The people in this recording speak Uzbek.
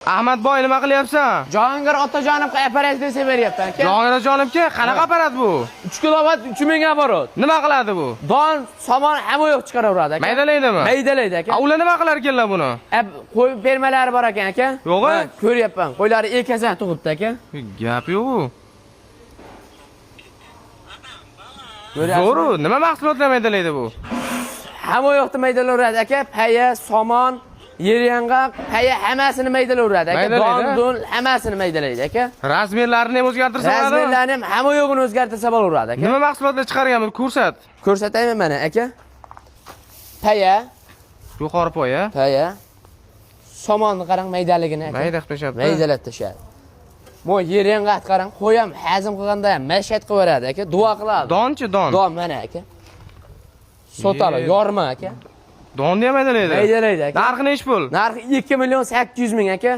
Ahmadboy nima qilyapsan? Jahongir otajonim apparat desa beryapman aka. Jahongirjonimga qanaqa apparat bu? 3 kilovat 3000 ga apparat. Nima qiladi bu? Don, somon hamma yo'q chiqaraveradi aka. Maydaladimi? Maydalaydi aka. Ular nima qilar ekanlar buni? Qo'y fermalari bor ekan aka. Yo'q-a? Ko'ryapman. Qo'ylari ekazan tug'ibdi aka. Gap yo'q u. Zo'ru, nima mahsulotlar maydalaydi bu? Hamma yo'qni maydalaveradi aka. Paya, somon, yeryong'oq, paya hammasini maydalaveradi aka. Don, hammasini maydalaydi aka. Razmerlarini ham o'zgartirsa bo'ladi. Razmerlarni ham hamma yo'g'ini o'zgartirsa bo'laveradi aka. Nima mahsulotlar chiqargan bu? Ko'rsat. Ko'rsataymi mana aka? Paya, Yuqori poya. paya. Somonni qarang maydaligini aka. Mayda qilib tashadi. Maydalab tashadi. Mo yeryong'oq qarang, qo'y ham hazm qilganda ham mashat qilib beradi aka. Duo qiladi. Donchi don. Don mana aka. Sotalo, yorma aka. Donni ham maydalaydi. Maydalaydi aka. Narxi nechi pul? Narxi 2 million 800 ming aka.